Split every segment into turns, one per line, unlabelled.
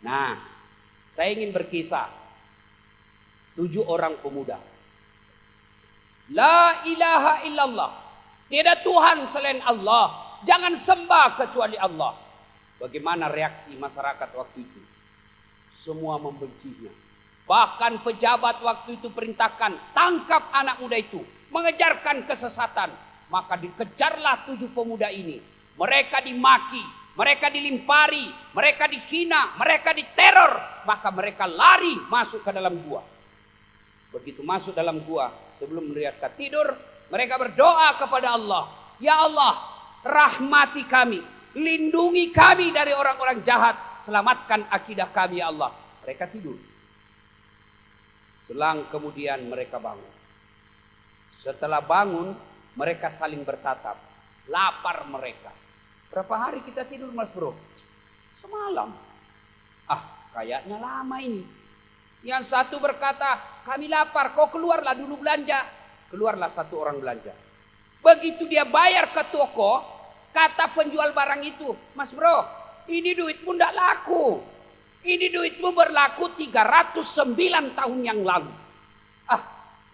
Nah, saya ingin berkisah 7 orang pemuda. La ilaha illallah, tiada Tuhan selain Allah, jangan sembah kecuali Allah. Bagaimana reaksi masyarakat waktu itu? Semua membencinya. Bahkan pejabat waktu itu perintahkan, tangkap anak muda itu, mengejarkan kesesatan. Maka dikejarlah 7 pemuda ini. Mereka dimaki, mereka dilimpari, mereka dihina, mereka diteror. Maka mereka lari masuk ke dalam gua. Begitu masuk dalam gua, sebelum mereka tidur, mereka berdoa kepada Allah. Ya Allah, rahmati kami, lindungi kami dari orang-orang jahat, selamatkan akidah kami ya Allah. Mereka tidur. Selang kemudian mereka bangun. Setelah bangun, mereka saling bertatap. Lapar mereka. Berapa hari kita tidur mas bro? Semalam. Kayaknya lama ini. Yang satu berkata, kami lapar, kau keluarlah dulu belanja. Keluarlah satu orang belanja. Begitu dia bayar ke toko, kata penjual barang itu, mas bro, ini duitmu tidak laku. Ini duitmu berlaku 309 tahun yang lalu.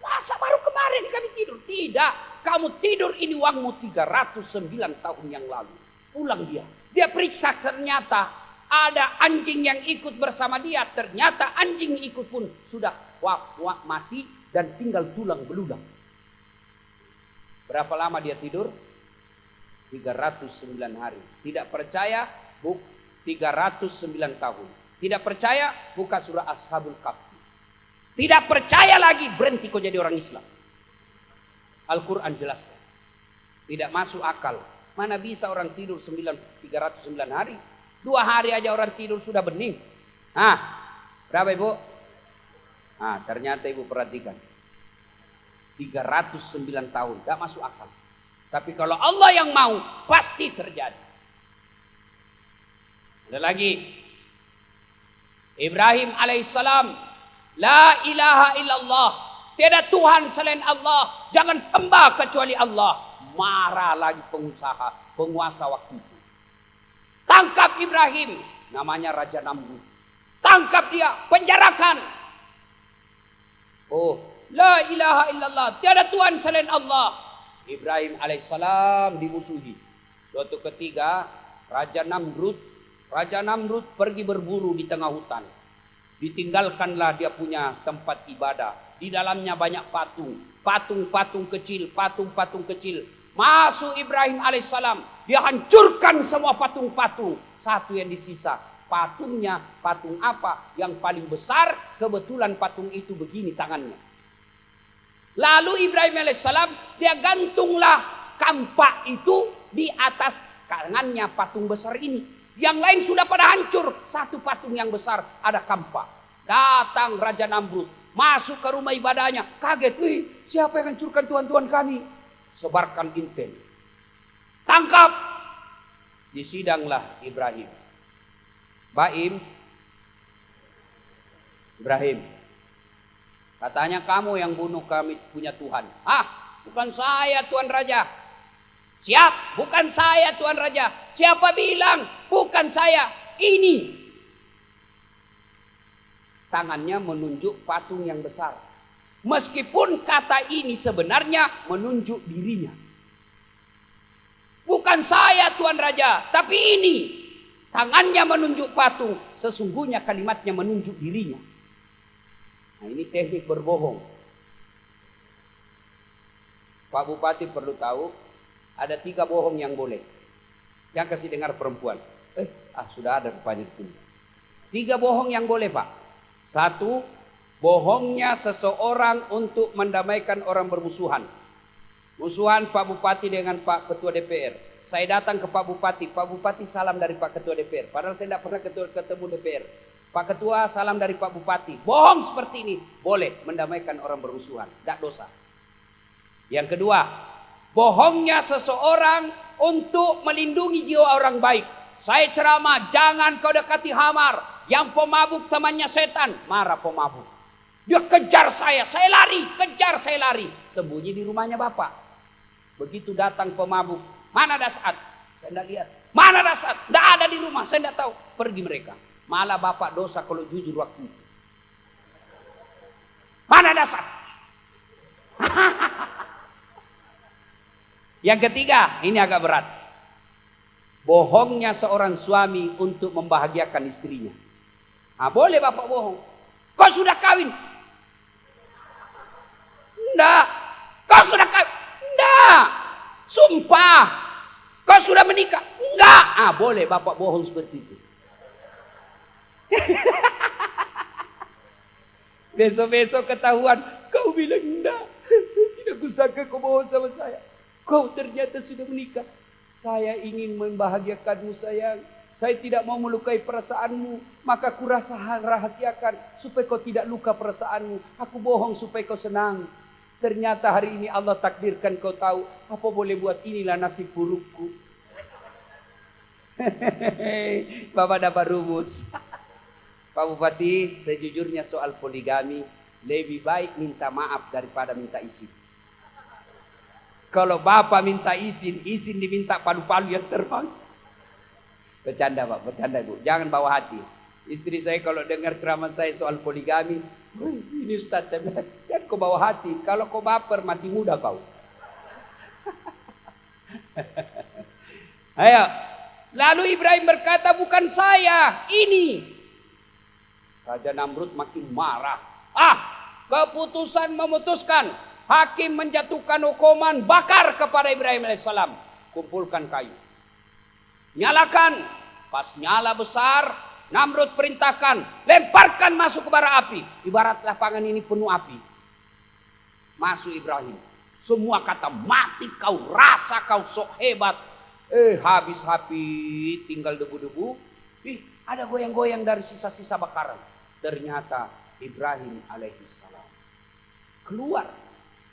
Masa baru kemarin kami tidur? Tidak, kamu tidur ini uangmu 309 tahun yang lalu. Pulang dia. Dia periksa ternyata ada anjing yang ikut bersama dia. Ternyata anjing ikut pun sudah mati dan tinggal tulang belulang. Berapa lama dia tidur? 309 hari. Tidak percaya? 309 tahun. Tidak percaya? Buka surah Ashabul Kahfi. Tidak percaya lagi? Berhenti kau jadi orang Islam. Al-Quran jelaskan. Tidak masuk akal. Mana bisa orang tidur 309 hari? 2 hari aja orang tidur sudah bening. Berapa ibu? Ternyata ibu perhatikan. 309 tahun. Gak masuk akal. Tapi kalau Allah yang mau, pasti terjadi. Ada lagi. Ibrahim alaihissalam. La ilaha illallah. Tiada Tuhan selain Allah. Jangan sembah kecuali Allah. Marah lagi penguasa waktu itu. Tangkap Ibrahim. Namanya Raja Namrud. Tangkap dia. Penjarakan. La ilaha illallah. Tiada Tuhan selain Allah. Ibrahim alaihissalam dimusuhi. Suatu ketika Raja Namrud pergi berburu di tengah hutan. Ditinggalkanlah dia punya tempat ibadah. Di dalamnya banyak patung. Patung-patung kecil. Masuk Ibrahim alaihissalam. Dia hancurkan semua patung-patung. Satu yang disisa. Patungnya, patung apa? Yang paling besar, kebetulan patung itu begini tangannya. Lalu Ibrahim alaihissalam, dia gantunglah kampak itu di atas tangannya patung besar ini. Yang lain sudah pada hancur. Satu patung yang besar ada kampak. Datang Raja Namrud. Masuk ke rumah ibadahnya. Kaget. Siapa yang hancurkan Tuhan-Tuhan kami? Sebarkan intel. Tangkap. Disidanglah Ibrahim. Ibrahim. Katanya kamu yang bunuh kami punya Tuhan. Bukan saya Tuan Raja. Siap, bukan saya Tuan Raja. Siapa bilang? Bukan saya. Ini. Tangannya menunjuk patung yang besar. Meskipun kata ini sebenarnya menunjuk dirinya. Bukan saya Tuan Raja, tapi ini. Tangannya menunjuk patung. Sesungguhnya kalimatnya menunjuk dirinya. Nah, ini teknik berbohong. Pak Bupati perlu tahu, ada 3 bohong yang boleh. Yang kasih dengar perempuan. Sudah ada rupanya di sini. 3 bohong yang boleh Pak. 1, bohongnya seseorang untuk mendamaikan orang bermusuhan. Musuhan Pak Bupati dengan Pak Ketua DPR. Saya datang ke Pak Bupati salam dari Pak Ketua DPR. Padahal saya tidak pernah ketemu DPR. Pak Ketua salam dari Pak Bupati. Bohong seperti ini boleh mendamaikan orang bermusuhan. Tidak dosa. Yang kedua, bohongnya seseorang untuk melindungi jiwa orang baik. Saya ceramah, jangan kau dekati Hamar. Yang pemabuk temannya setan. Marah pemabuk. Dia kejar saya lari, kejar saya lari. Sembunyi di rumahnya bapak. Begitu datang pemabuk, mana Dasat? Saya tidak lihat. Mana Dasat? Tidak ada di rumah, saya tidak tahu. Pergi mereka. Malah bapak dosa kalau jujur waktu itu. Mana dasar? Yang ketiga, ini agak berat. Bohongnya seorang suami untuk membahagiakan istrinya. Nah, boleh bapak bohong. Kau sudah kawin? Enggak. Kau sudah kawin? Enggak. Sumpah. Kau sudah menikah? Enggak. Ah, boleh bapak bohong seperti itu. Besok-besok ketahuan, kau bilang enggak. Tidak kusangka kau bohong sama saya. Kau ternyata sudah menikah. Saya ingin membahagiakanmu sayang. Saya tidak mau melukai perasaanmu. Maka ku rahasiakan supaya kau tidak luka perasaanmu. Aku bohong supaya kau senang. Ternyata hari ini Allah takdirkan kau tahu. Apa boleh buat, inilah nasib burukku. Bapak dapat rumus. Pak Bupati, sejujurnya soal poligami lebih baik minta maaf daripada minta izin. Kalau bapak minta izin diminta palu-palu yang terbang. Bercanda pak, bercanda bu, jangan bawa hati. Istri saya kalau dengar ceramah saya soal poligami, ini Ustaz, saya bilang, jangan kau bawa hati. Kalau kau baper mati muda kau. Ayo, lalu Ibrahim berkata, bukan saya, ini. Raja Namrud makin marah. Keputusan memutuskan. Hakim menjatuhkan hukuman bakar kepada Ibrahim alaihissalam. Kumpulkan kayu. Nyalakan. Pas nyala besar, Namrud perintahkan, lemparkan masuk ke bara api. Ibarat lapangan ini penuh api. Masuk Ibrahim. Semua kata, mati kau, rasa kau sok hebat. Habis api, tinggal debu-debu. Ada goyang-goyang dari sisa-sisa bakaran. Ternyata Ibrahim alaihissalam keluar.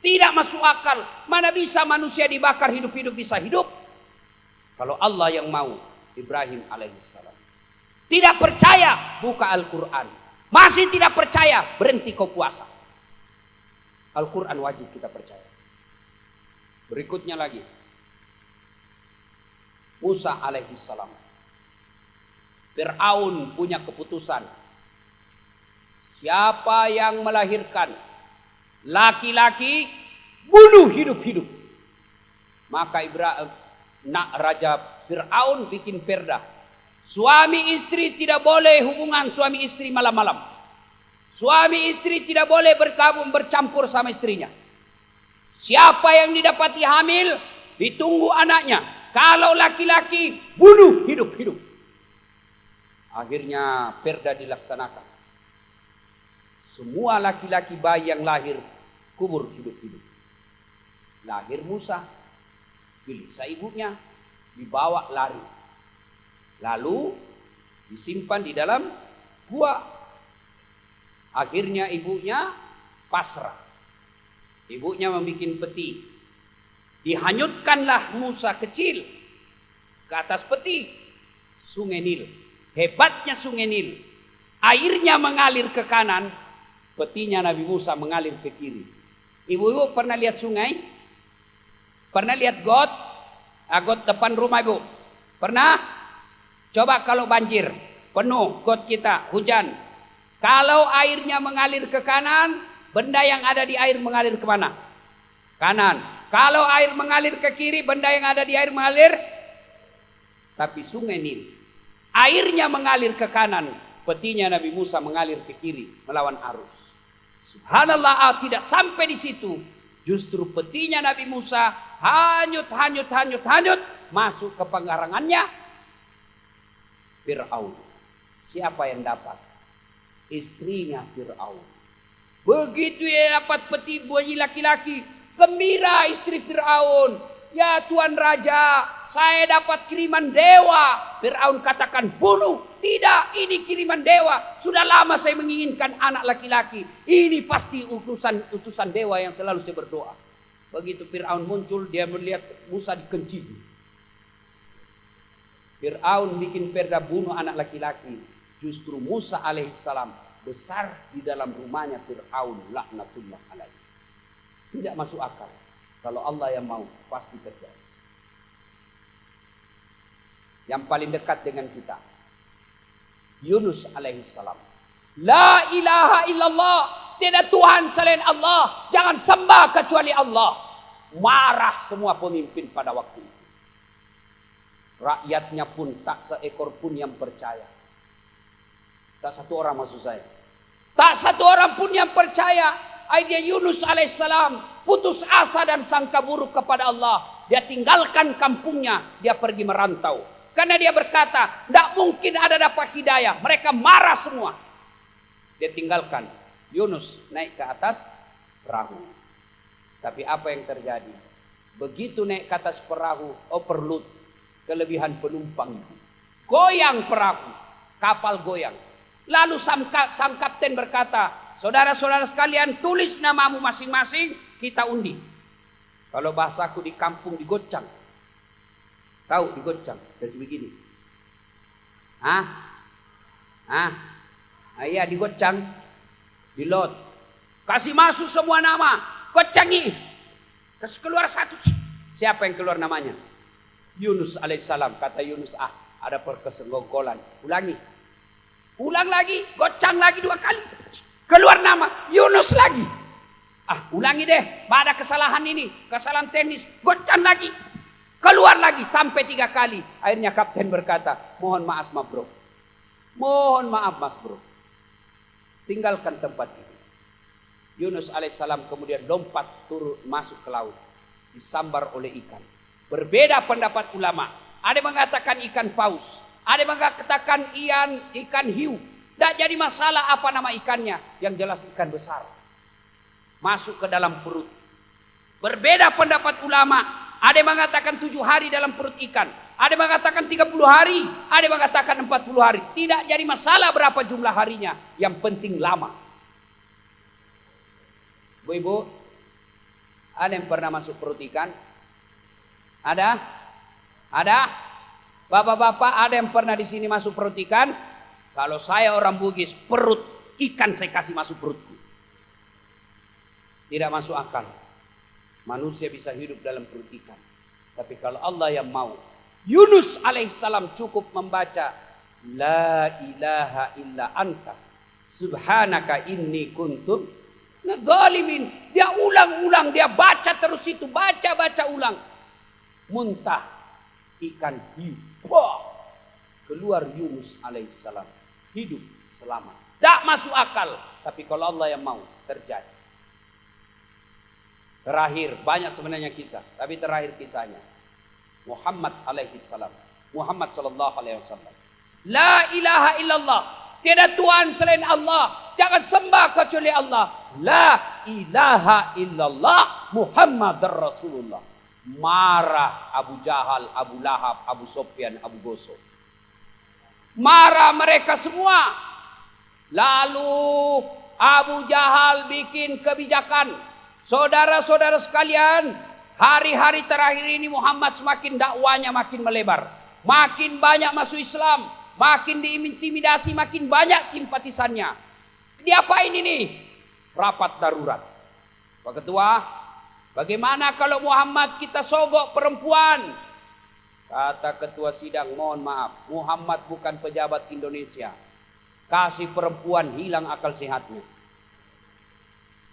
Tidak masuk akal. Mana bisa manusia dibakar hidup-hidup bisa hidup? Kalau Allah yang mau. Ibrahim alaihissalam. Tidak percaya, buka Al-Quran. Masih tidak percaya, berhenti kau puasa. Al-Quran wajib kita percaya. Berikutnya lagi. Musa alaihissalam. Fir'aun punya keputusan. Siapa yang melahirkan laki-laki, bunuh hidup-hidup. Maka Raja Fir'aun bikin perda. Suami istri tidak boleh hubungan suami istri malam-malam. Suami istri tidak boleh bercampur sama istrinya. Siapa yang didapati hamil, ditunggu anaknya. Kalau laki-laki, bunuh hidup-hidup. Akhirnya perda dilaksanakan. Semua laki-laki bayi yang lahir kubur hidup-hidup. Lahir Musa, gelisah ibunya, dibawa lari. Lalu disimpan di dalam gua. Akhirnya ibunya pasrah. Ibunya membuat peti. Dihanyutkanlah Musa kecil ke atas peti. Sungai Nil. Hebatnya Sungai Nil. Airnya mengalir ke kanan, petinya Nabi Musa mengalir ke kiri. Ibu-ibu pernah lihat sungai? Pernah lihat got? Got depan rumah ibu? Pernah? Coba kalau banjir, penuh got kita, hujan. Kalau airnya mengalir ke kanan, benda yang ada di air mengalir ke mana? Kanan. Kalau air mengalir ke kiri, benda yang ada di air mengalir. Tapi Sungai Nil, airnya mengalir ke kanan, petinya Nabi Musa mengalir ke kiri melawan arus. Subhanallah, tidak sampai di situ. Justru petinya Nabi Musa hanyut masuk ke penggarangannya Fir'aun. Siapa yang dapat? Istrinya Fir'aun. Begitu dia dapat peti bayi laki-laki, gembira istri Fir'aun. Ya Tuan Raja, saya dapat kiriman dewa. Fir'aun katakan, bunuh. Tidak, ini kiriman dewa. Sudah lama saya menginginkan anak laki-laki. Ini pasti utusan dewa yang selalu saya berdoa. Begitu Fir'aun muncul, dia melihat Musa dikencing. Fir'aun bikin perda bunuh anak laki-laki. Justru Musa alaihissalam besar di dalam rumahnya Fir'aun, laknatullah alaihi. Tidak masuk akal. Kalau Allah yang mau, pasti terjadi. Yang paling dekat dengan kita, Yunus alaihissalam. La ilaha illallah. Tidak Tuhan selain Allah. Jangan sembah kecuali Allah. Marah semua pemimpin pada waktu itu. Rakyatnya pun tak seekor pun yang percaya. Tak satu orang maksud saya. Tak satu orang pun yang percaya. Akhirnya Yunus alaihissalam putus asa dan sangka buruk kepada Allah. Dia tinggalkan kampungnya. Dia pergi merantau. Karena dia berkata, tidak mungkin ada dapat hidayah. Mereka marah semua. Dia tinggalkan. Yunus naik ke atas perahu. Tapi apa yang terjadi? Begitu naik ke atas perahu, overload, kelebihan penumpang itu. Goyang perahu, kapal goyang. Lalu sang kapten berkata, saudara-saudara sekalian, tulis namamu masing-masing, kita undi. Kalau bahasaku di kampung digocang. Tahu digocang? Kasih begini. Iya digocang. Dilot. Kasih masuk semua nama. Gocangi. Kasih keluar satu. Siapa yang keluar namanya? Yunus alaihissalam. Kata Yunus, ada perkesenggogolan. Ulangi. Ulang lagi. Gocang lagi 2 kali. Keluar nama. Yunus lagi. Ulangi deh. Ada kesalahan ini. Kesalahan teknis. Gocang lagi. Keluar lagi. Sampai 3 kali. Akhirnya kapten berkata, mohon maaf mas bro. Mohon maaf mas bro. Tinggalkan tempat itu. Yunus alaihissalam kemudian lompat turun masuk ke laut. Disambar oleh ikan. Berbeda pendapat ulama. Ada yang mengatakan ikan paus. Ada yang mengatakan ikan hiu. Tidak jadi masalah apa nama ikannya. Yang jelas ikan besar. Masuk ke dalam perut. Berbeda pendapat ulama. Ada yang mengatakan 7 hari dalam perut ikan. Ada yang mengatakan 30 hari. Ada yang mengatakan 40 hari. Tidak jadi masalah berapa jumlah harinya. Yang penting lama. Bu-ibu, ada yang pernah masuk perut ikan? Ada? Ada? Bapak-bapak, ada yang pernah di sini masuk perut ikan? Kalau saya orang Bugis, perut ikan saya kasih masuk perutku. Tidak masuk akal. Manusia bisa hidup dalam perut ikan. Tapi kalau Allah yang mau, Yunus alaihissalam cukup membaca La ilaha illa anta subhanaka inni kuntum nadzalimin. Dia ulang-ulang, dia baca terus itu, baca ulang. Muntah ikan hiu. Keluar Yunus alaihissalam. Hidup selamat. Tak masuk akal. Tapi kalau Allah yang mau, terjadi. Terakhir, banyak sebenarnya kisah. Tapi terakhir kisahnya. Muhammad alaihissalam. Muhammad sallallahu alaihi wasallam. La ilaha illallah. Tiada Tuhan selain Allah. Jangan sembah kecuali Allah. La ilaha illallah Muhammad Rasulullah. Marah Abu Jahal, Abu Lahab, Abu Sofyan, Abu Goso. Marah mereka semua. Lalu Abu Jahal bikin kebijakan. Saudara-saudara sekalian, hari-hari terakhir ini Muhammad semakin dakwanya makin melebar. Makin banyak masuk Islam. Makin diintimidasi, makin banyak simpatisannya. Diapain ini? Rapat darurat. Pak Ketua, bagaimana kalau Muhammad kita sogok perempuan? Kata ketua sidang, mohon maaf, Muhammad bukan pejabat Indonesia. Kasih perempuan hilang akal sehatnya.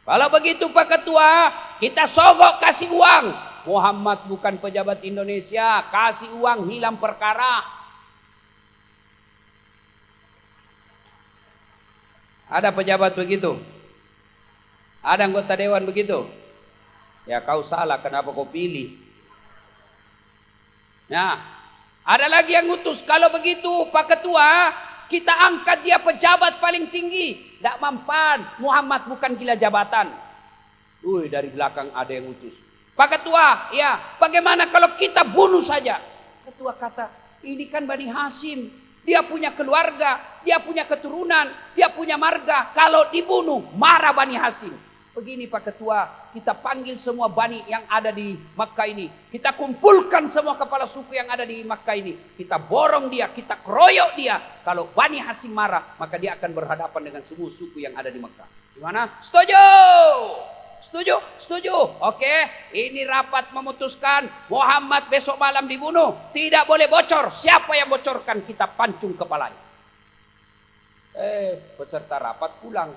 Kalau begitu Pak Ketua, kita sogok kasih uang. Muhammad bukan pejabat Indonesia, kasih uang hilang perkara. Ada pejabat begitu? Ada anggota dewan begitu? Ya kau salah, kenapa kau pilih? Nah, ada lagi yang ngutus. Kalau begitu Pak Ketua, kita angkat dia pejabat paling tinggi. Tidak mempan, Muhammad bukan gila jabatan. Dari belakang ada yang ngutus. Pak Ketua, ya bagaimana kalau kita bunuh saja? Ketua kata, ini kan Bani Hashim. Dia punya keluarga, dia punya keturunan, dia punya marga. Kalau dibunuh, marah Bani Hashim. Begini Pak Ketua, kita panggil semua Bani yang ada di Makkah ini. Kita kumpulkan semua kepala suku yang ada di Makkah ini. Kita borong dia, kita keroyok dia. Kalau Bani Hashim marah, maka dia akan berhadapan dengan semua suku yang ada di Makkah. Gimana? Setuju? Setuju? Setuju. Oke, ini rapat memutuskan Muhammad besok malam dibunuh. Tidak boleh bocor. Siapa yang bocorkan kita pancung kepalanya. Peserta rapat pulang.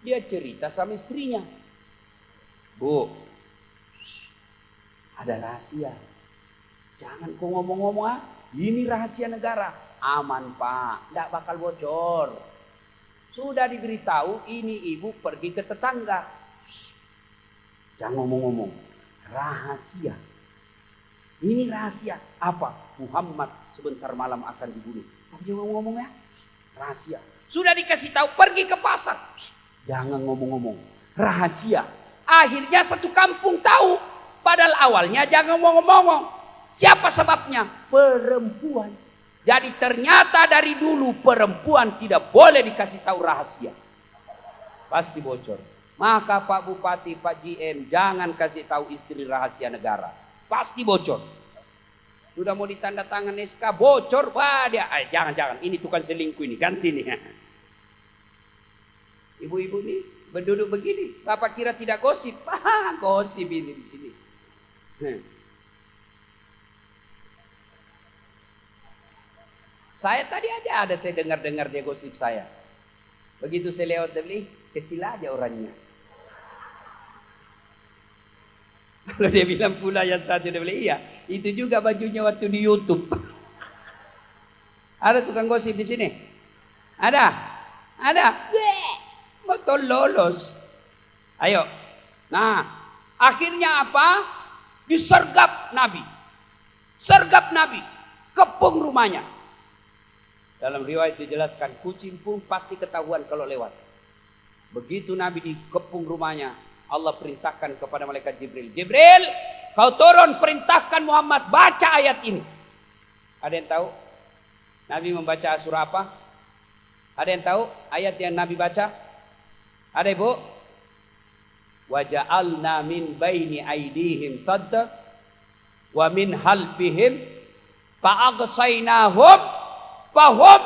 Dia cerita sama istrinya. Bu, ada rahasia. Jangan kau ngomong-ngomong ah. Ini rahasia negara. Aman Pak, tidak bakal bocor. Sudah diberitahu ini ibu pergi ke tetangga. Jangan ngomong-ngomong. Rahasia. Ini rahasia. Apa? Muhammad sebentar malam akan dibunuh. Tapi jangan ngomong ya. Rahasia. Sudah dikasih tahu pergi ke pasar. Jangan ngomong-ngomong. Rahasia. Akhirnya satu kampung tahu. Padahal awalnya jangan ngomong-ngomong. Siapa sebabnya? Perempuan. Jadi ternyata dari dulu perempuan tidak boleh dikasih tahu rahasia. Pasti bocor. Maka Pak Bupati, Pak GM jangan kasih tahu istri rahasia negara. Pasti bocor. Sudah mau ditanda tangan SK bocor. Wah dia, jangan. Ini tukang selingkuh ini. Ganti nih. Ibu-ibu nih berduduk begini. Bapak kira tidak gosip. Gosip ini di sini. Saya tadi ada saya dengar dia gosip saya. Begitu saya lewat beli, kecil aja orangnya. Kalau dia bilang pula yang satu dia bilang iya, itu juga bajunya waktu di YouTube. Ada tukang gosip di sini? Ada. Betul lolos. Ayo. Nah, akhirnya apa? Disergap Nabi. Sergap Nabi. Kepung rumahnya. Dalam riwayat dijelaskan kucing pun pasti ketahuan kalau lewat. Begitu Nabi dikepung rumahnya, Allah perintahkan kepada malaikat Jibril. Jibril, kau turun perintahkan Muhammad baca ayat ini. Ada yang tahu? Nabi membaca surah apa? Ada yang tahu ayat yang Nabi baca? Ada ibu? Wa ja'alna min baini aidihim sadda wa min halfihim fa'aghsaynahum fahum.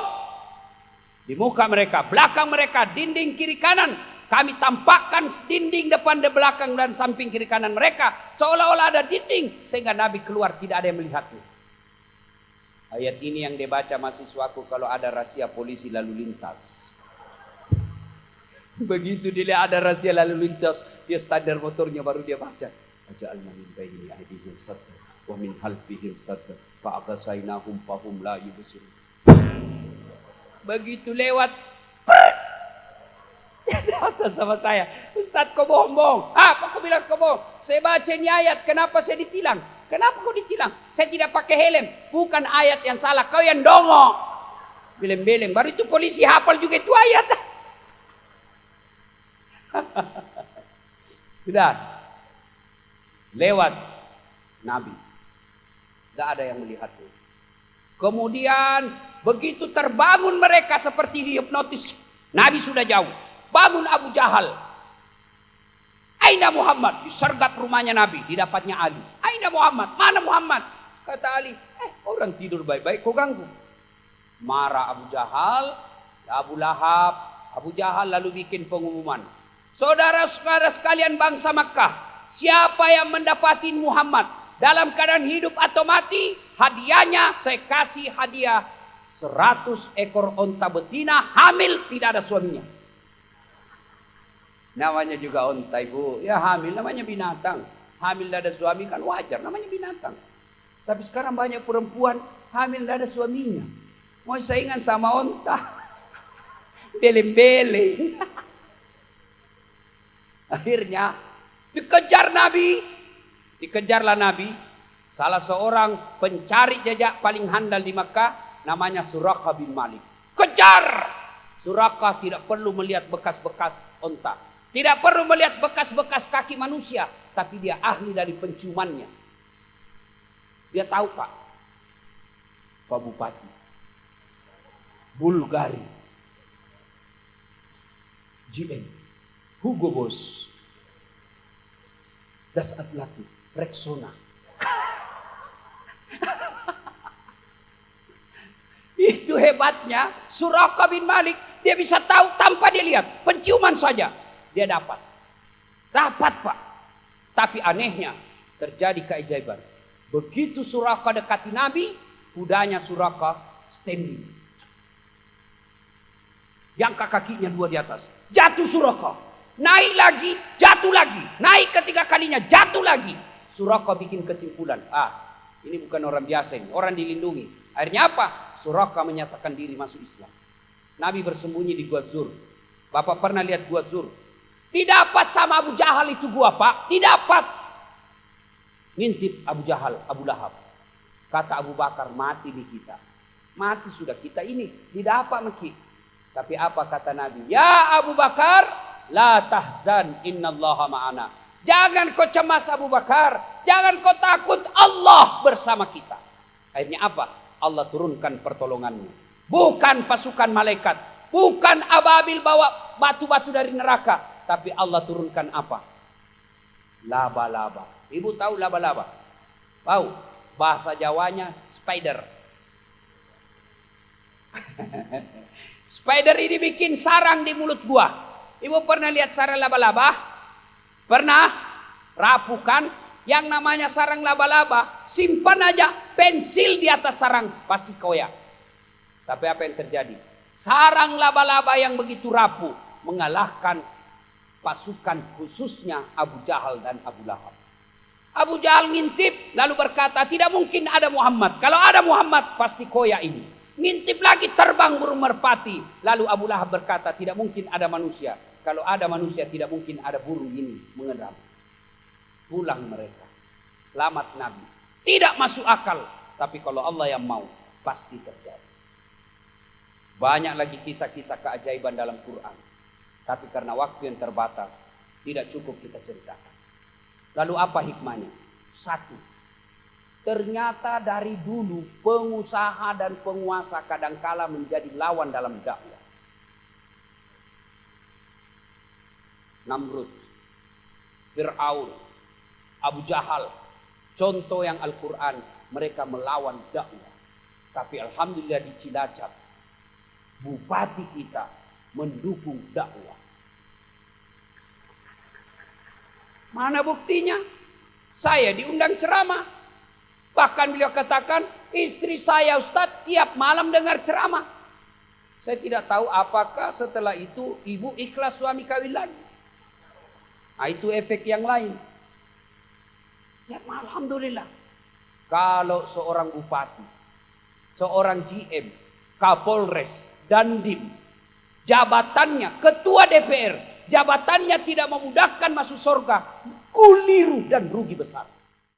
Di muka mereka, belakang mereka, dinding kiri kanan, kami tampakkan dinding depan dan belakang dan samping kiri kanan mereka seolah-olah ada dinding sehingga Nabi keluar tidak ada yang melihatnya. Ayat ini yang dibaca mahasiswaku kalau ada rahasia polisi lalu lintas. Begitu dia ada rahasia lalu lintas, dia standar motornya baru dia baca. Waja'alna min baini aydihim sadda wa min khalfihim sadda fa aghsaynahum fahum la yubsirun. Begitu lewat, dia datang sama saya. Ustaz kau bohong. Apa kau bilang kau bohong? Saya baca ini ayat, kenapa saya ditilang? Kenapa kau ditilang? Saya tidak pakai helm. Bukan ayat yang salah, kau yang dongo. Beleng-beleng, baru itu polisi hafal juga itu ayat. Sudah lewat Nabi, gak ada yang melihatnya. Kemudian begitu terbangun mereka seperti dihipnotis, Nabi sudah jauh. Bangun Abu Jahal. Aina Muhammad? Disergap rumahnya Nabi, didapatnya Ali. Aina Muhammad? Mana Muhammad? Kata Ali, orang tidur baik-baik kau ganggu. Marah Abu Jahal, Abu Lahab, Abu Jahal lalu bikin pengumuman. Saudara-saudara sekalian bangsa Makkah, siapa yang mendapati Muhammad dalam keadaan hidup atau mati, hadiahnya saya kasih hadiah 100 ekor onta betina hamil tidak ada suaminya. Namanya juga onta ibu, ya hamil namanya binatang. Hamil tidak ada suami kan wajar, namanya binatang. Tapi sekarang banyak perempuan hamil tidak ada suaminya. Mau saingan sama onta, beleng-beleng. Akhirnya dikejar Nabi. Dikejarlah Nabi. Salah seorang pencari jejak paling handal di Makkah namanya Suraqah bin Malik. Kejar! Suraqah tidak perlu melihat bekas-bekas onta. Tidak perlu melihat bekas-bekas kaki manusia. Tapi dia ahli dari penciumannya. Dia tahu Pak. Pak Bupati. Bulgari. GM. Hugo Boss. Das Atlantik. Rexona. Itu hebatnya Suraqah bin Malik. Dia bisa tahu tanpa dia lihat. Penciuman saja dia dapat. Dapat Pak. Tapi anehnya terjadi keajaiban. Begitu Suraqah dekati Nabi, kudanya Suraqah standing. Diangkat kakinya dua di atas. Jatuh Suraka. Naik lagi, jatuh lagi. Naik ketiga kalinya, jatuh lagi. Suraka bikin kesimpulan. Ini bukan orang biasa ini. Orang dilindungi. Akhirnya apa? Suraka menyatakan diri masuk Islam. Nabi bersembunyi di Gua Zur. Bapak pernah lihat Gua Zur? Didapat sama Abu Jahal itu gua, Pak. Didapat. Ngintip Abu Jahal, Abu Lahab. Kata Abu Bakar, mati di kita. Mati sudah kita ini. Didapat maki. Tapi apa kata Nabi? Ya Abu Bakar, la tahzan, innallaha ma'ana. Jangan kau cemas Abu Bakar. Jangan kau takut, Allah bersama kita. Akhirnya apa? Allah turunkan pertolongannya. Bukan pasukan malaikat. Bukan ababil bawa batu-batu dari neraka. Tapi Allah turunkan apa? Laba-laba. Ibu tahu laba-laba? Tahu? Bahasa Jawanya spider. Spider ini bikin sarang di mulut gua. Ibu pernah lihat sarang laba-laba? Pernah? Rapukan? Yang namanya sarang laba-laba, simpan aja pensil di atas sarang, pasti koyak. Tapi apa yang terjadi? Sarang laba-laba yang begitu rapuh mengalahkan pasukan khususnya Abu Jahal dan Abu Lahab. Abu Jahal ngintip lalu berkata, tidak mungkin ada Muhammad. Kalau ada Muhammad pasti koyak ini. Ngintip lagi terbang burung merpati. Lalu Abu Lahab berkata, tidak mungkin ada manusia. Kalau ada manusia tidak mungkin ada burung ini mengendam. Pulang mereka. Selamat Nabi. Tidak masuk akal. Tapi kalau Allah yang mau pasti terjadi. Banyak lagi kisah-kisah keajaiban dalam Quran. Tapi karena waktu yang terbatas tidak cukup kita ceritakan. Lalu apa hikmahnya? Satu. Ternyata dari dulu pengusaha dan penguasa kadangkala menjadi lawan dalam dakwah. Namrud, Fir'aun, Abu Jahal. Contoh yang Al-Quran, mereka melawan dakwah. Tapi alhamdulillah di Cilacap, bupati kita mendukung dakwah. Mana buktinya? Saya diundang ceramah. Bahkan beliau katakan, istri saya Ustadz tiap malam dengar ceramah. Saya tidak tahu apakah setelah itu ibu ikhlas suami kawin lagi. Nah, itu efek yang lain. Ya alhamdulillah. Kalau seorang bupati, seorang GM, Kapolres, Dandim, jabatannya, ketua DPR, jabatannya tidak memudahkan masuk surga, keliru dan rugi besar.